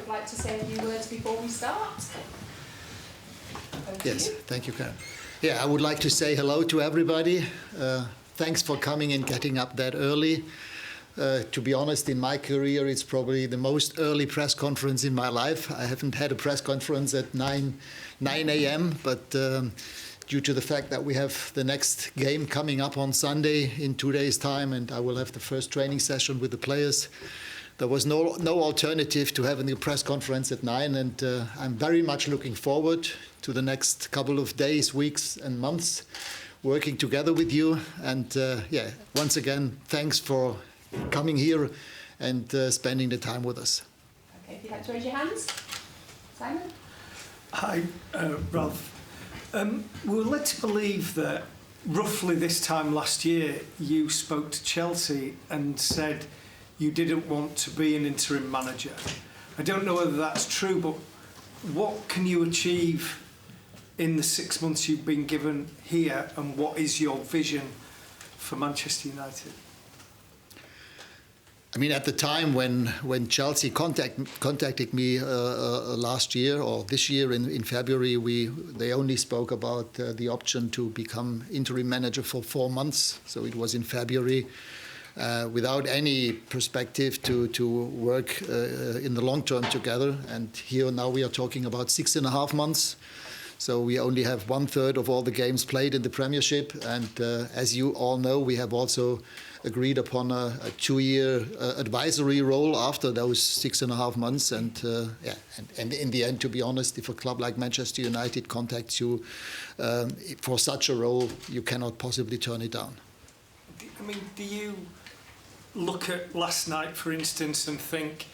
would like to say a few words before we start. Yes, thank you, Karen. Yeah, I would like to say hello to everybody. Thanks for coming and getting up that early. To be honest, in my career, it's probably the most early press conference in my life. I haven't had a press conference at 9 a.m., but due to the fact that we have the next game coming up on Sunday in 2 days' time, and I will have the first training session with the players, there was no alternative to having a press conference at 9, and I'm very much looking forward to the next couple of days, weeks, and months working together with you. And yeah, once again, thanks for coming here and spending the time with us. Okay, if you'd like to raise your hands. Simon? Hi, Ralf. We were led to believe that roughly this time last year you spoke to Chelsea and said you didn't want to be an interim manager. I don't know whether that's true, but what can you achieve in the 6 months you've been given here, and what is your vision for Manchester United? I mean, at the time when Chelsea contacted me last year or this year in February, they only spoke about the option to become interim manager for 4 months. So it was in February, without any perspective to work in the long term together. And here now we are talking about 6.5 months. So we only have 1/3 of all the games played in the Premiership. And as you all know, we have also agreed upon a 2-year advisory role after those 6.5 months. And and in the end, to be honest, if a club like Manchester United contacts you for such a role, you cannot possibly turn it down. I mean, do you look at last night, for instance, and think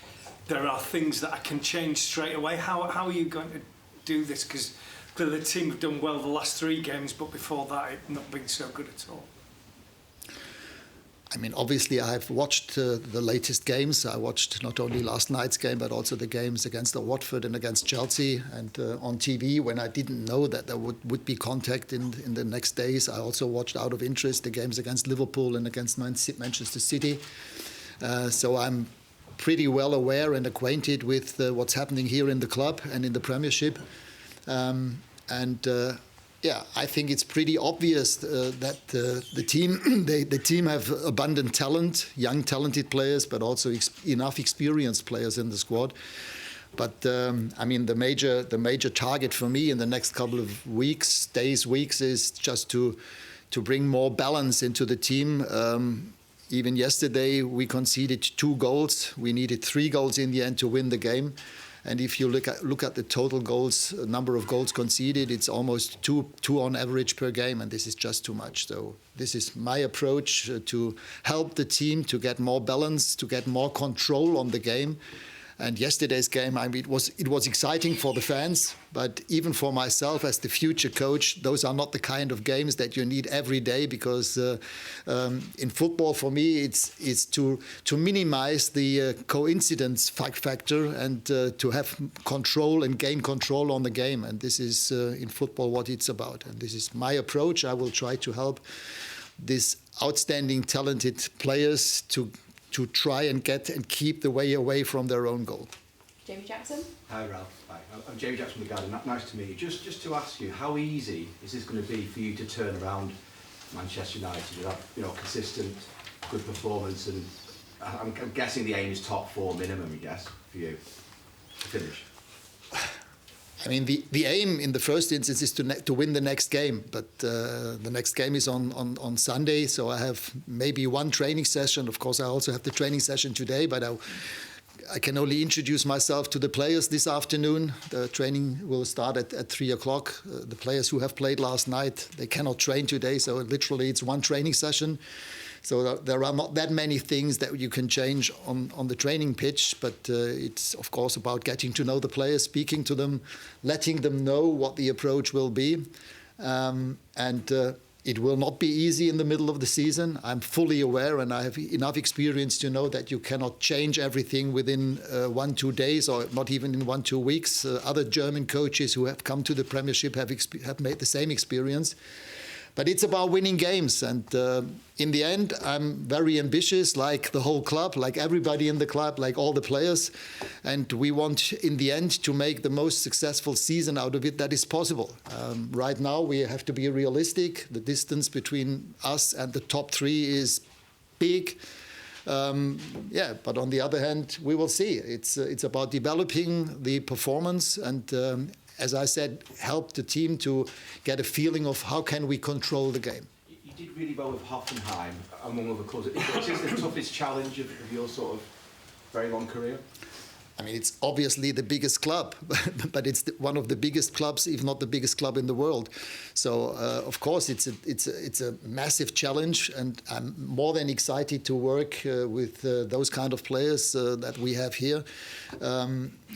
there are things that I can change straight away? How are you going to do this? Because clearly the team have done well the last 3 games, but before that it's not been so good at all. I mean, obviously I've watched the latest games. I watched not only last night's game, but also the games against Watford and against Chelsea. And on TV, when I didn't know that there would be contact in the next days, I also watched out of interest the games against Liverpool and against Manchester City. So I'm pretty well aware and acquainted with what's happening here in the club and in the Premiership. Yeah, I think it's pretty obvious that the team have abundant talent, young talented players, but also enough experienced players in the squad. But I mean, the major target for me in the next couple of weeks is just to bring more balance into the team. Even yesterday we conceded 2 goals. We needed 3 goals in the end to win the game. And if you look at the total goals, number of goals conceded, it's almost two on average per game, and this is just too much. So this is my approach to help the team to get more balance, to get more control on the game. And yesterday's game, I mean, it was exciting for the fans, but even for myself as the future coach, those are not the kind of games that you need every day, because in football, for me, it's to minimize the coincidence factor and to have control and gain control on the game. And this is in football what it's about. And this is my approach. I will try to help these outstanding, talented players to try and get and keep the way away from their own goal. Jamie Jackson. Hi Ralf. Hi. I'm Jamie Jackson from The Guardian. Nice to meet you. Just to ask you, how easy is this going to be for you to turn around Manchester United with that, consistent, good performance? And I'm guessing the aim is top 4 minimum, I guess, for you to finish. I mean, the aim in the first instance is to win the next game, but the next game is on Sunday, so I have maybe 1 training session. Of course, I also have the training session today, but I can only introduce myself to the players this afternoon. The training will start at 3 o'clock. The players who have played last night, they cannot train today, so literally it's 1 training session. So there are not that many things that you can change on the training pitch, but it's, of course, about getting to know the players, speaking to them, letting them know what the approach will be. It will not be easy in the middle of the season. I'm fully aware, and I have enough experience to know that you cannot change everything within 1-2 days, or not even in 1-2 weeks. Other German coaches who have come to the Premiership have made the same experience. But it's about winning games, and in the end, I'm very ambitious, like the whole club, like everybody in the club, like all the players, and we want, in the end, to make the most successful season out of it that is possible. Right now, we have to be realistic. The distance between us and the top 3 is big. But on the other hand, we will see. It's about developing the performance and, as I said, help the team to get a feeling of how can we control the game. You did really well with Hoffenheim, among other clubs. Is this the toughest challenge of your sort of very long career? I mean, it's obviously the biggest club, but it's one of the biggest clubs, if not the biggest club in the world. So, of course, it's a massive challenge, and I'm more than excited to work with those kind of players that we have here.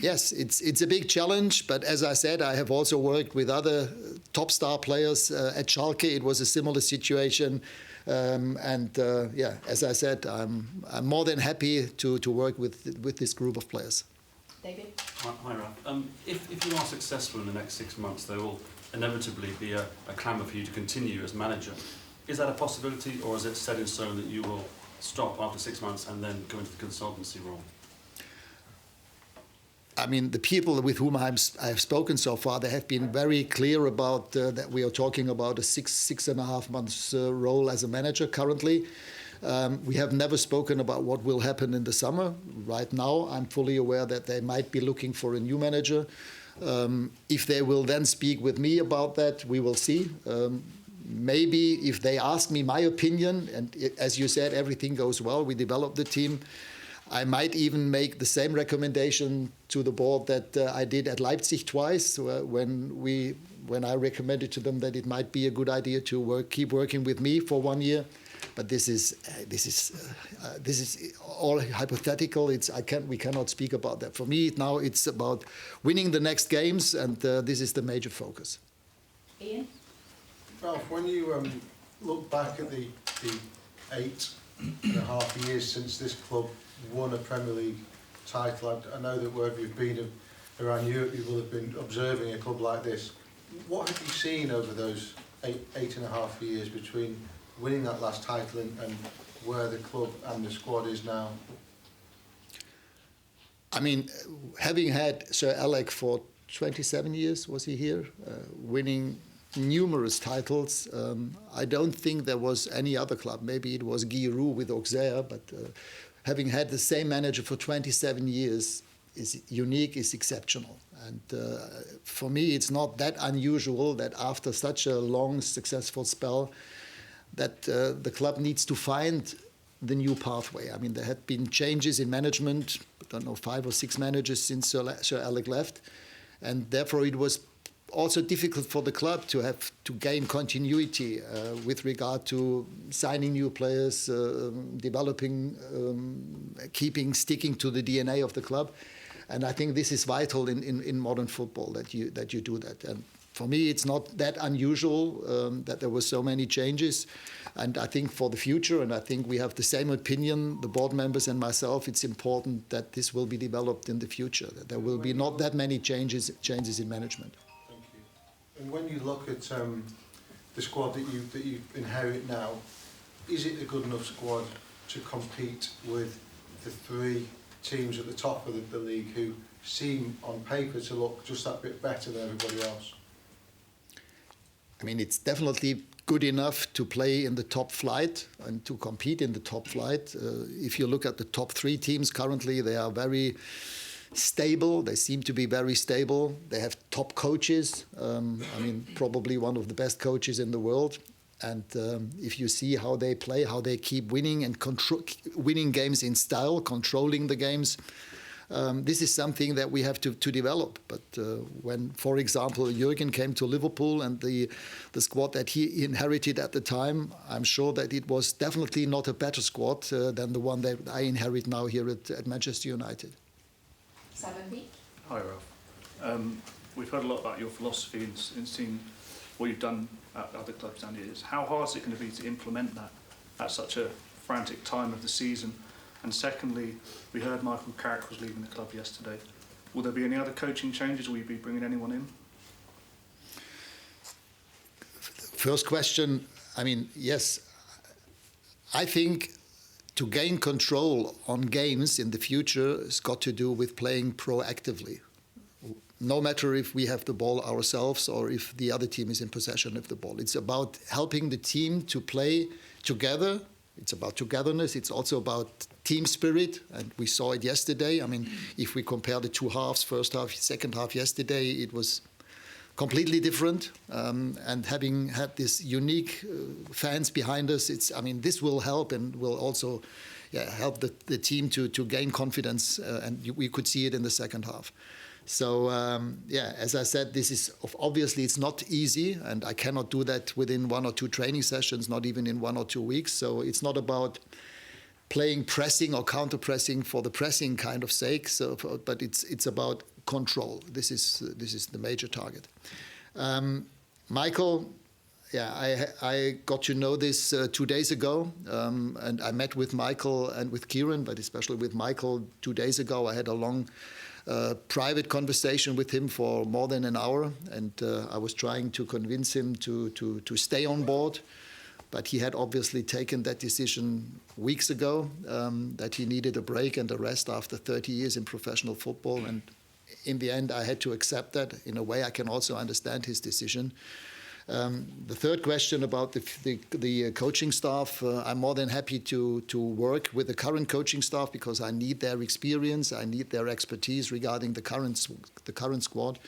Yes, it's a big challenge, but as I said, I have also worked with other top star players at Schalke. It was a similar situation. As I said, I'm more than happy to work with this group of players. David? Hi, Ralf. If you are successful in the next 6 months, there will inevitably be a clamour for you to continue as manager. Is that a possibility, or is it set in stone that you will stop after 6 months and then go into the consultancy role? I mean, the people with whom I have spoken so far, they have been very clear about that we are talking about a 6.5 months role as a manager currently. We have never spoken about what will happen in the summer. Right now, I'm fully aware that they might be looking for a new manager. If they will then speak with me about that, we will see. Maybe if they ask me my opinion, and as you said, everything goes well, we develop the team, I might even make the same recommendation to the board that I did at Leipzig twice, when I recommended to them that it might be a good idea to keep working with me for 1 year. But this is all hypothetical. We cannot speak about that. For me now, it's about winning the next games, and this is the major focus. Ian? Ralf, when you look back at the 8.5 years since this club won a Premier League title, I know that wherever you've been around Europe, you will have been observing a club like this. What have you seen over those 8.5 years between winning that last title and where the club and the squad is now? I mean, having had Sir Alec for 27 years, was he here, winning numerous titles, I don't think there was any other club. Maybe it was Guy Roux with Auxerre, but having had the same manager for 27 years is unique, is exceptional. And for me, it's not that unusual that after such a long, successful spell, that the club needs to find the new pathway. I mean, there had been changes in management, I don't know, 5 or 6 managers since Sir Alec left. And therefore, it was also difficult for the club to have to gain continuity with regard to signing new players, developing, sticking to the DNA of the club. And I think this is vital in modern football, that you do that. And for me, it's not that unusual that there were so many changes. And I think for the future, and I think we have the same opinion, the board members and myself, it's important that this will be developed in the future. That there will be not that many changes in management. Thank you. And when you look at the squad that you inherit now, is it a good enough squad to compete with the 3 teams at the top of the league who seem on paper to look just that bit better than everybody else? I mean, it's definitely good enough to play in the top flight and to compete in the top flight. If you look at the top 3 teams currently, they are very stable. They seem to be very stable. They have top coaches. I mean, probably one of the best coaches in the world. And if you see how they play, how they keep winning and winning games in style, controlling the games, this is something that we have to develop. But when, for example, Jürgen came to Liverpool and the squad that he inherited at the time, I'm sure that it was definitely not a better squad than the one that I inherit now here at Manchester United. Simon Beek? Hi, Ralf. We've heard a lot about your philosophy and seen what you've done at other clubs down the years. How hard is it going to be to implement that at such a frantic time of the season? And secondly, we heard Michael Carrick was leaving the club yesterday. Will there be any other coaching changes? Will you be bringing anyone in? first question, I mean, yes, I think to gain control on games in the future has got to do with playing proactively. No matter if we have the ball ourselves or if the other team is in possession of the ball. It's about helping the team to play together. It's about togetherness. It's also about team spirit. And we saw it yesterday. I mean, if we compare the two halves, first half, second half yesterday, it was completely different. And having had this unique fans behind us, this will help and will also help the team to gain confidence. And we could see it in the second half. So, as I said, this is obviously it's not easy, and I cannot do that within 1 or 2 training sessions, not even in 1 or 2 weeks. So it's not about playing pressing or counter-pressing for the pressing kind of sake. But it's about control. This is the major target. Michael, I got to know this 2 days ago, and I met with Michael and with Kieran, but especially with Michael 2 days ago. I had a long private conversation with him for more than an hour, and I was trying to convince him to stay on board. But he had obviously taken that decision weeks ago, that he needed a break and a rest after 30 years in professional football. And in the end, I had to accept that. In a way, I can also understand his decision. The third question about the coaching staff, I'm more than happy to work with the current coaching staff because I need their experience, I need their expertise regarding the current squad.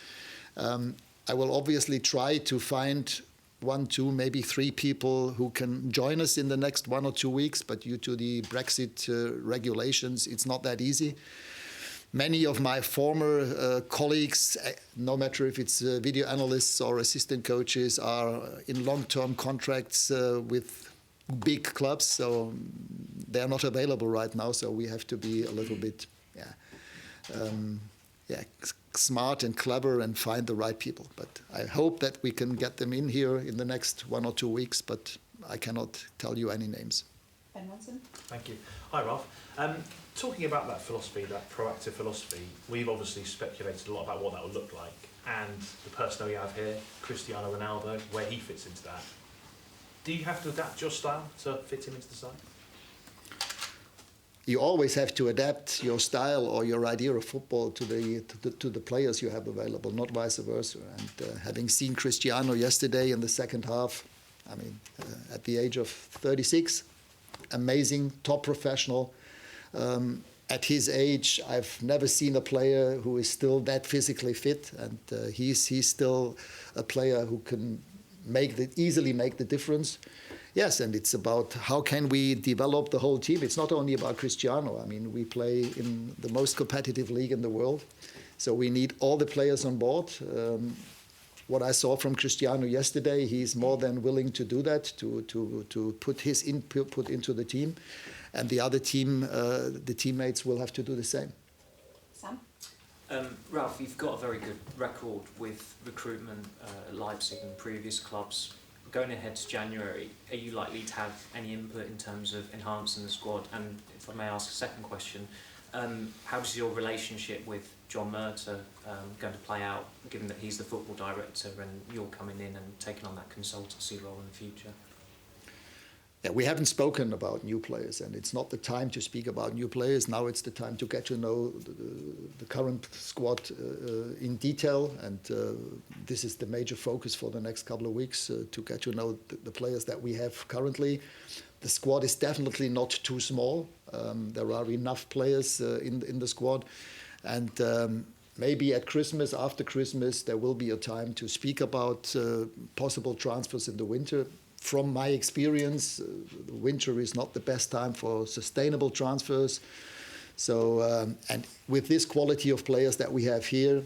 I will obviously try to find 1, 2, maybe 3 people who can join us in the next 1 or 2 weeks, but due to the Brexit regulations, it's not that easy. Many of my former colleagues, no matter if it's video analysts or assistant coaches, are in long-term contracts with big clubs, so they're not available right now. So we have to be a little bit, smart and clever and find the right people. But I hope that we can get them in here in the next 1 or 2 weeks. But I cannot tell you any names. Ben Watson. Thank you. Hi, Ralf. Talking about that philosophy, that proactive philosophy, we've obviously speculated a lot about what that would look like, and the person we have here, Cristiano Ronaldo, where he fits into that. Do you have to adapt your style to fit him into the side? You always have to adapt your style or your idea of football to the players you have available, not vice versa. And having seen Cristiano yesterday in the second half, at the age of 36, amazing, top professional. At his age, I've never seen a player who is still that physically fit, and he's still a player who can easily make the difference. Yes, and it's about how can we develop the whole team. It's not only about Cristiano. We play in the most competitive league in the world, so we need all the players on board. What I saw from Cristiano yesterday, he's more than willing to do that, to put his input into the team. And the other team, the teammates will have to do the same. Sam? Ralf, you've got a very good record with recruitment at Leipzig and previous clubs. Going ahead to January, are you likely to have any input in terms of enhancing the squad? And if I may ask a second question, how does your relationship with John Murta going to play out, given that he's the football director and you're coming in and taking on that consultancy role in the future? Yeah, we haven't spoken about new players, and it's not the time to speak about new players. Now it's the time to get to know the current squad in detail, and this is the major focus for the next couple of weeks, to get to know the players that we have currently. The squad is definitely not too small. There are enough players in the squad, and maybe at Christmas, after Christmas, there will be a time to speak about possible transfers in the winter. From my experience, the winter is not the best time for sustainable transfers. So, and with this quality of players that we have here,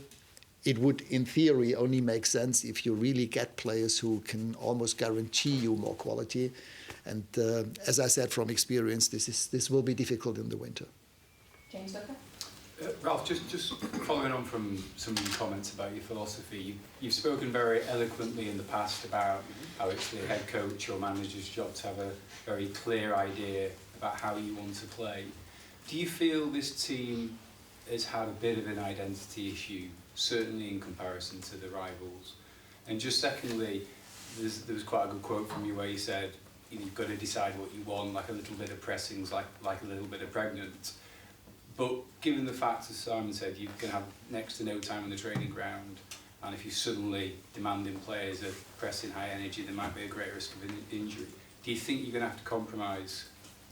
it would, in theory, only make sense if you really get players who can almost guarantee you more quality. And as I said from experience, this will be difficult in the winter. James Ducker? Ralf, just following on from some of your comments about your philosophy, you've spoken very eloquently in the past about how it's the head coach or manager's job to have a very clear idea about how you want to play. Do you feel this team has had a bit of an identity issue, certainly in comparison to the rivals? And just secondly, there was quite a good quote from you where you said, you've got to decide what you want, like a little bit of pressing's like a little bit of pregnant. But given the fact, as Simon said, you're going to have next to no time on the training ground, and if you're suddenly demanding players of pressing high energy, there might be a great risk of injury. Do you think you're going to have to compromise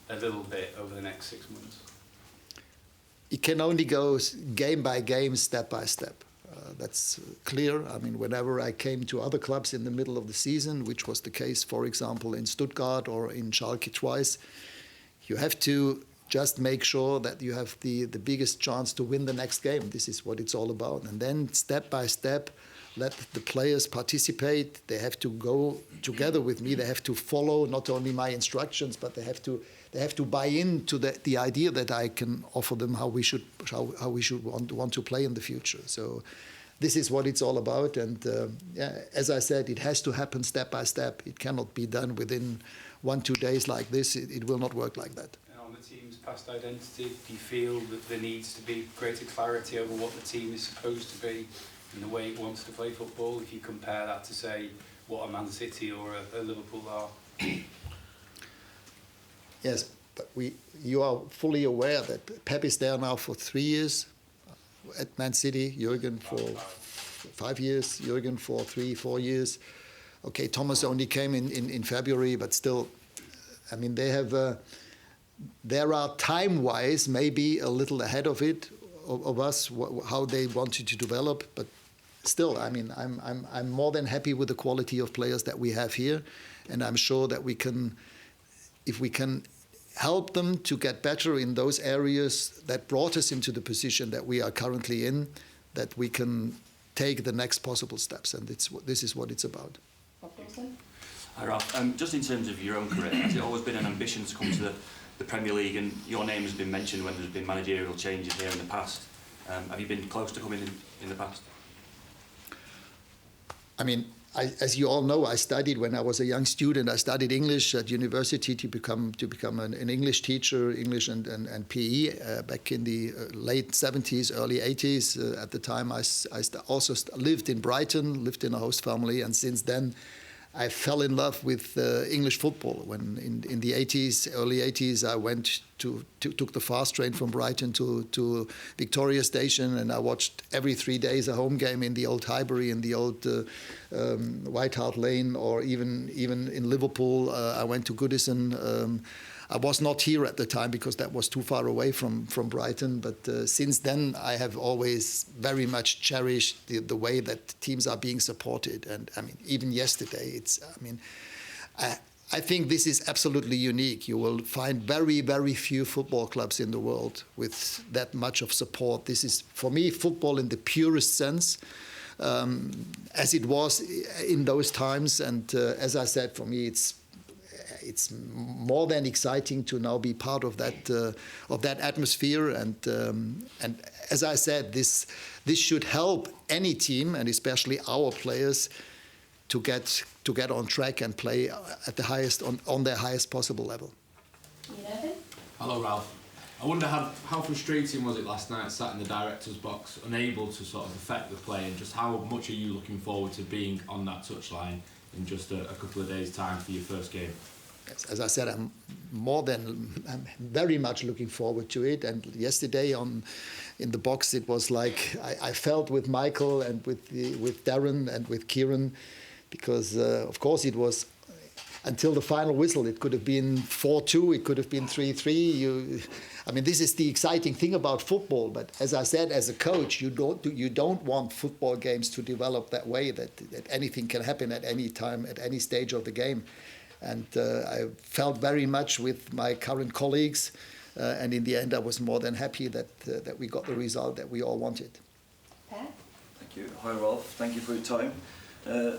a little bit over the next 6 months? It can only go game by game, step by step. That's clear. I mean, whenever I came to other clubs in the middle of the season, which was the case, for example, in Stuttgart or in Schalke twice, you have to just make sure that you have the biggest chance to win the next game. This is what it's all about. And then step by step, let the players participate. They have to go together with me. They have to follow not only my instructions, but they have to buy into the idea that I can offer them how we should want to play in the future. So this is what it's all about. And as I said, it has to happen step by step. It cannot be done within 1-2 days like this. It will not work like that. And on the team's past identity, do you feel that there needs to be greater clarity over what the team is supposed to be and the way it wants to play football, if you compare that to, say, what a Man City or a Liverpool are? Yes, but you are fully aware that Pep is there now for 3 years at Man City, Jürgen for 5 years, Jürgen for 3-4 years. Okay, Thomas only came in February, but still, I mean, they are time-wise maybe a little ahead of us, how they wanted to develop, but still, I mean, I'm more than happy with the quality of players that we have here, and I'm sure that if we can help them to get better in those areas that brought us into the position that we are currently in, that we can take the next possible steps, and this is what it's about. Hi Ralf, just in terms of your own career, has it always been an ambition to come to the Premier League, and your name has been mentioned when there's been managerial changes here in the past? Have you been close to coming in the past? I mean, as you all know, I studied when I was a young student. I studied English at university to become an English teacher, English and PE back in the late 70s, early 80s. At the time, I also lived in Brighton, lived in a host family, and since then, I fell in love with English football. When in the 80s, early 80s, I took the fast train from Brighton to Victoria Station, and I watched every 3 days a home game in the old Highbury, in the old White Hart Lane, or even in Liverpool. I went to Goodison. I was not here at the time because that was too far away from Brighton. But since then, I have always very much cherished the way that teams are being supported. And I mean, even yesterday, I think this is absolutely unique. You will find very, very few football clubs in the world with that much of support. This is, for me, football in the purest sense, as it was in those times. And as I said, for me, it's more than exciting to now be part of that atmosphere. And as I said, this should help any team, and especially our players, to get on track and play at the highest on their highest possible level. Eren? Hello, Ralf. I wonder how frustrating was it last night, sat in the director's box, unable to sort of affect the play, and just how much are you looking forward to being on that touchline in just a couple of days' time for your first game? As I said, I'm very much looking forward to it. And yesterday in the box, it was like I felt with Michael and with Darren and with Kieran, because of course it was until the final whistle. It could have been 4-2, it could have been 3-3. I mean, this is the exciting thing about football. But as I said, as a coach, you don't want football games to develop that way, that anything can happen at any time, at any stage of the game. And I felt very much with my current colleagues, and in the end, I was more than happy that we got the result that we all wanted. Pat? Thank you. Hi, Ralf. Thank you for your time.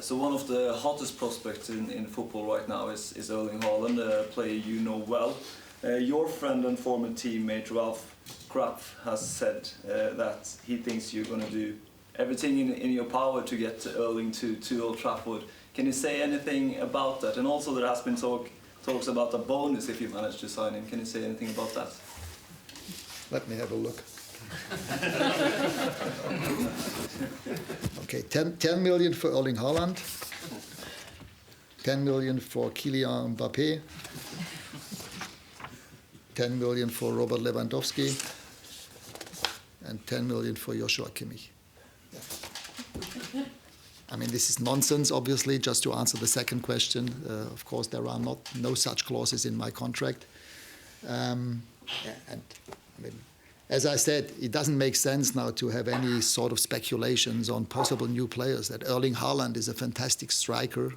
So one of the hottest prospects in football right now is Erling Haaland, a player you know well. Your friend and former teammate Ralf Rangnick has said that he thinks you're going to do everything in your power to get Erling to Old Trafford. Can you say anything about that? And also there has been talks about a bonus if you manage to sign him. Can you say anything about that? Let me have a look. Okay, 10 million for Erling Haaland. 10 million for Kylian Mbappé, 10 million for Robert Lewandowski, and 10 million for Joshua Kimmich. I mean, this is nonsense, obviously, just to answer the second question. Of course, there are no such clauses in my contract. And I mean, as I said, it doesn't make sense now to have any sort of speculations on possible new players. That Erling Haaland is a fantastic striker.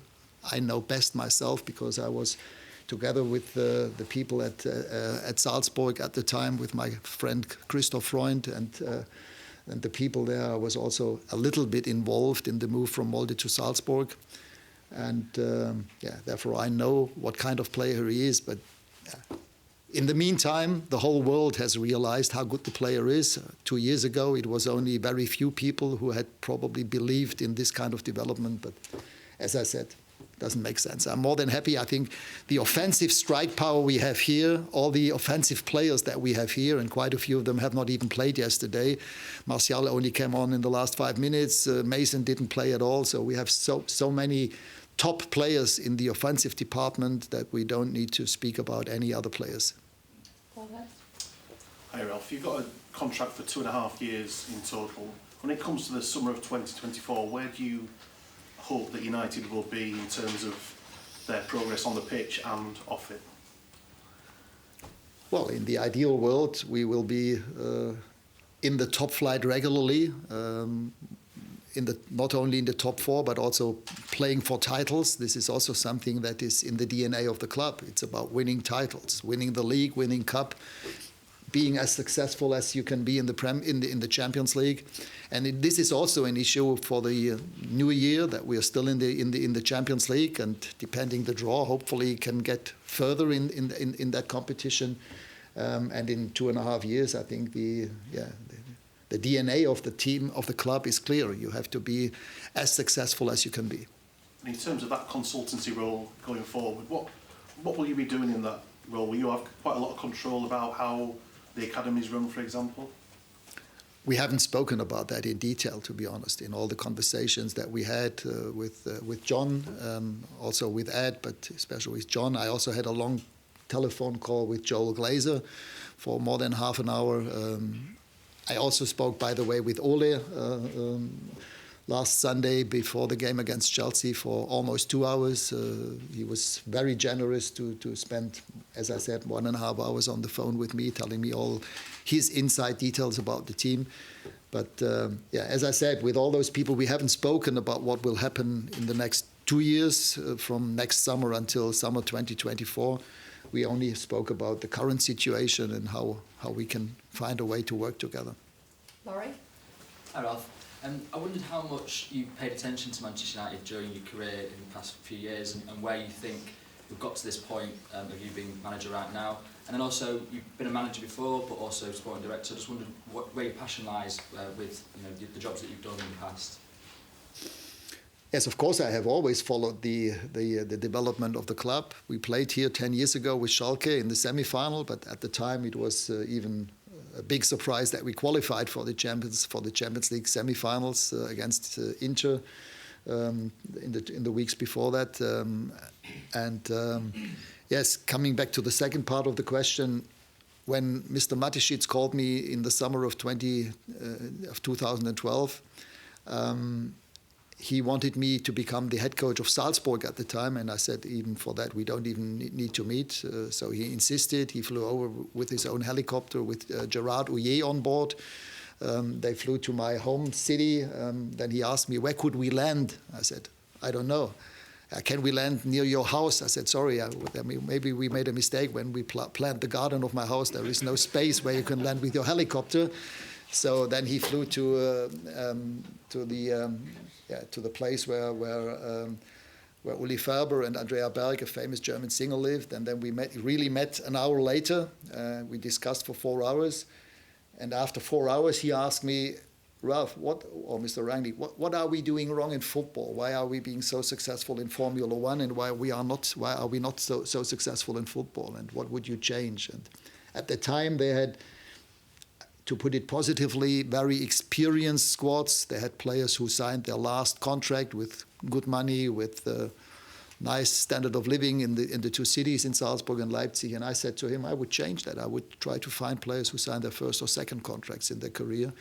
I know best myself because I was together with the people at Salzburg at the time with my friend Christoph Freund and the people there. I was also a little bit involved in the move from Molde to Salzburg. And therefore I know what kind of player he is. But in the meantime, the whole world has realized how good the player is. 2 years ago, it was only very few people who had probably believed in this kind of development. But as I said, it doesn't make sense. I'm more than happy. I think the offensive strike power we have here, all the offensive players that we have here, and quite a few of them have not even played yesterday. Martial only came on in the last 5 minutes. Mason didn't play at all. So we have so many top players in the offensive department that we don't need to speak about any other players. Hi Ralf, you've got a contract for 2.5 years in total. When it comes to the summer of 2024, where do you hope that United will be in terms of their progress on the pitch and off it? Well, in the ideal world, we will be in the top flight regularly, not only in the top 4, but also playing for titles. This is also something that is in the DNA of the club. It's about winning titles, winning the league, winning cup, being as successful as you can be in the Champions League. And this is also an issue for the new year, that we are still in the Champions League, and depending the draw, hopefully can get further in that competition. And in 2.5 years, I think the DNA of the team, of the club, is clear. You have to be as successful as you can be. And in terms of that consultancy role going forward, what will you be doing in that role? Will you have quite a lot of control about how the academies run, for example? We haven't spoken about that in detail, to be honest, in all the conversations that we had with John, also with Ed, but especially with John. I also had a long telephone call with Joel Glazer for more than half an hour. I also spoke, by the way, with Ole last Sunday before the game against Chelsea for almost 2 hours. He was very generous to spend, as I said, 1.5 hours on the phone with me, telling me all his inside details about the team. But as I said, with all those people, we haven't spoken about what will happen in the next 2 years, from next summer until summer 2024. We only spoke about the current situation and how we can find a way to work together. Laurie? Hi, Ralf. I wondered how much you paid attention to Manchester United during your career in the past few years, and where you think we've got to this point of you being manager right now. And then also, you've been a manager before, but also sporting director. I just wondered where your passion lies with the jobs that you've done in the past. Yes, of course, I have always followed the development of the club. We played here 10 years ago with Schalke in the semi-final, but at the time it was even a big surprise that we qualified for the Champions League semi-finals against Inter in the weeks before that. Yes, coming back to the second part of the question, when Mr. Mateschitz called me in the summer of 2012. He wanted me to become the head coach of Salzburg at the time, and I said, even for that, we don't even need to meet. So he insisted. He flew over with his own helicopter with Gerard Houllier on board. They flew to my home city. Then he asked me, where could we land? I said, I don't know. Can we land near your house? I said, sorry, maybe we made a mistake when we planned the garden of my house. There is no space where you can land with your helicopter. So then he flew to the place where Uli Ferber and Andrea Berg, a famous German singer, lived. And then we met an hour later. We discussed for 4 hours. And after 4 hours, he asked me, Ralf, Mr. Rangnick, what are we doing wrong in football? Why are we being so successful in Formula One, and why are we not so successful in football? And what would you change? And at the time, they had, to put it positively, very experienced squads. They had players who signed their last contract with good money, with nice standard of living in the two cities in Salzburg and Leipzig. And I said to him, I would change that. I would try to find players who sign their first or second contracts in their career.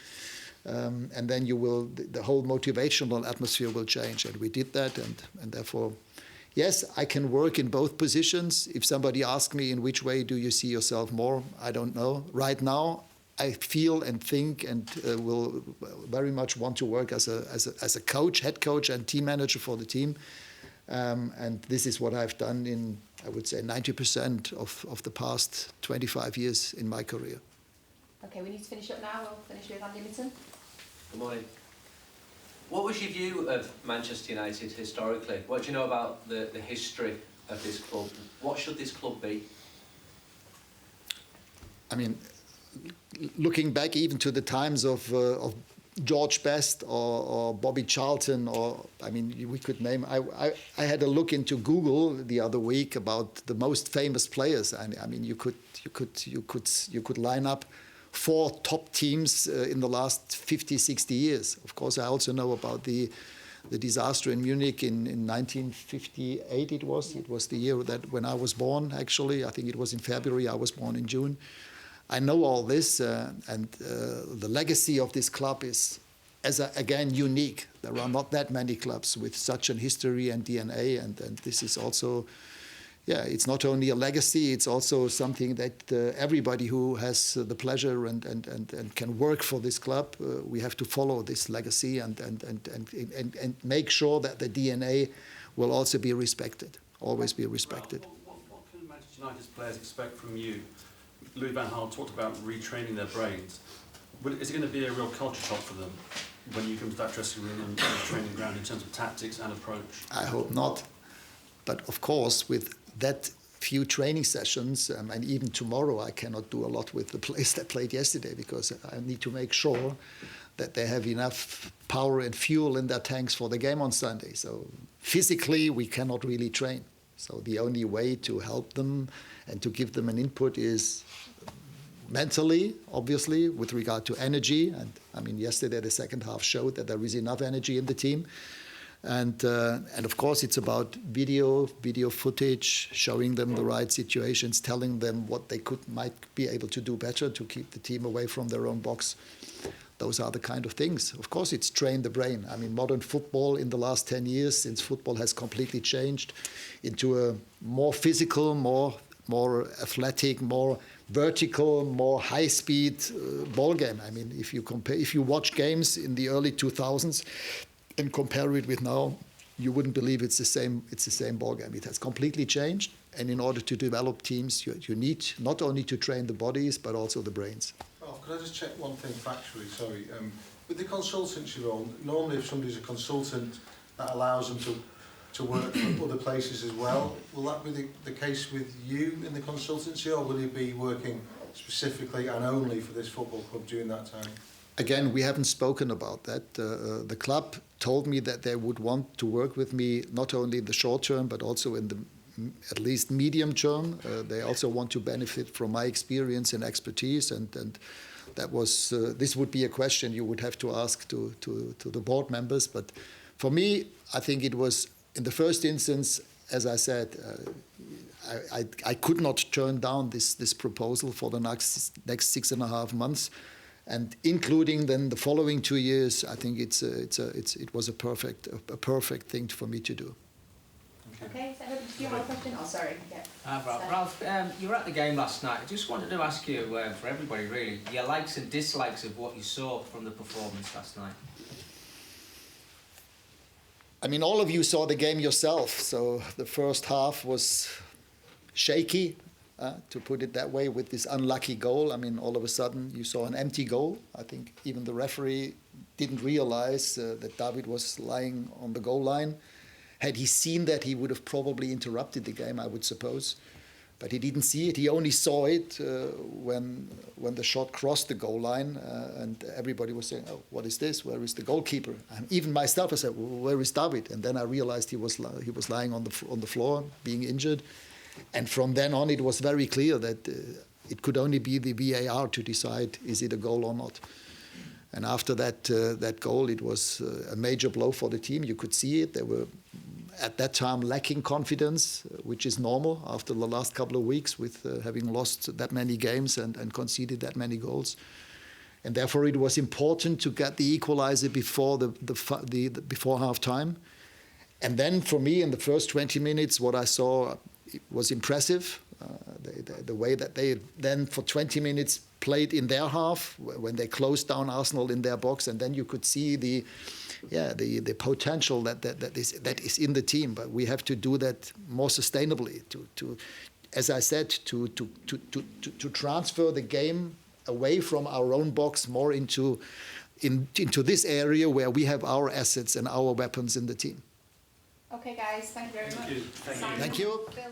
And then the whole motivational atmosphere will change. And we did that. And therefore, yes, I can work in both positions. If somebody asks me in which way do you see yourself more, I don't know. Right now, I feel and think and will very much want to work as a coach, head coach and team manager for the team. And this is what I've done in, I would say, 90% of the past 25 years in my career. Okay, we need to finish up now. We'll finish with Andy Mitton. Good morning. What was your view of Manchester United historically? What do you know about the history of this club? What should this club be? I mean, looking back even to the times of George Best or Bobby Charlton, we could name. I had a look into Google the other week about the most famous players. I mean, you could line up 4 top teams in the last 50, 60 years. Of course, I also know about the disaster in Munich in 1958. It was the year that when I was born. Actually, I think it was in February. I was born in June. I know all this, and the legacy of this club is, again, unique. There are not that many clubs with such an history and DNA, and this is also, it's not only a legacy, it's also something that everybody who has the pleasure and can work for this club, we have to follow this legacy and make sure that the DNA will also be respected, always be respected. What can Manchester United's players expect from you? Louis van Gaal talked about retraining their brains. Is it going to be a real culture shock for them when you come to that dressing room and the training ground in terms of tactics and approach? I hope not. But of course, with that few training sessions, and even tomorrow I cannot do a lot with the players that played yesterday because I need to make sure that they have enough power and fuel in their tanks for the game on Sunday. So physically, we cannot really train. So the only way to help them and to give them an input is mentally, obviously, with regard to energy. And I mean, yesterday the second half showed that there is enough energy in the team. And of course, it's about video footage, showing them the right situations, telling them what they might be able to do better to keep the team away from their own box. Those are the kind of things. Of course, it's train the brain. I mean, modern football in the last 10 years, since football has completely changed into a more physical, more athletic, more vertical, more high-speed ball game. I mean, if you watch games in the early 2000s and compare it with now, you wouldn't believe it's the same ball game. It has completely changed, and in order to develop teams, you need not only to train the bodies but also the brains. Oh, could I just check one thing factually? Sorry. With the consultancy role, normally if somebody's a consultant, that allows them to work for other places as well. Will that be the case with you in the consultancy, or will you be working specifically and only for this football club during that time? Again, we haven't spoken about that. The club told me that they would want to work with me not only in the short term, but also in the at least medium term. They also want to benefit from my experience and expertise, and that was this would be a question you would have to ask to the board members. But for me, I think it was, in the first instance, as I said, I could not turn down this proposal for the next 6.5 months. And including then the following 2 years, I think it was a perfect thing for me to do. Okay, so do you have a question? Oh, sorry. Yeah. Ralf, you were at the game last night. I just wanted to ask you, for everybody really, your likes and dislikes of what you saw from the performance last night. I mean, all of you saw the game yourself, so the first half was shaky, to put it that way, with this unlucky goal. I mean, all of a sudden you saw an empty goal. I think even the referee didn't realize that David was lying on the goal line. Had he seen that, he would have probably interrupted the game, I would suppose. But he didn't see it. He only saw it when the shot crossed the goal line, and everybody was saying, "Oh, what is this? Where is the goalkeeper?" And even myself, I said, well, "Where is David?" And then I realized he was lying on the floor, being injured. And from then on, it was very clear that it could only be the VAR to decide is it a goal or not. And after that goal, it was a major blow for the team. You could see it. There were at that time lacking confidence, which is normal after the last couple of weeks with having lost that many games and conceded that many goals. And therefore it was important to get the equalizer before before half time. And then for me in the first 20 minutes what I saw was impressive. The way that they then for 20 minutes played in their half when they closed down Arsenal in their box, and then you could see the potential that is in the team. But we have to do that more sustainably to as I said, to transfer the game away from our own box more into this area where we have our assets and our weapons in the team. Okay, guys, thank you very much. Thank you. Bill.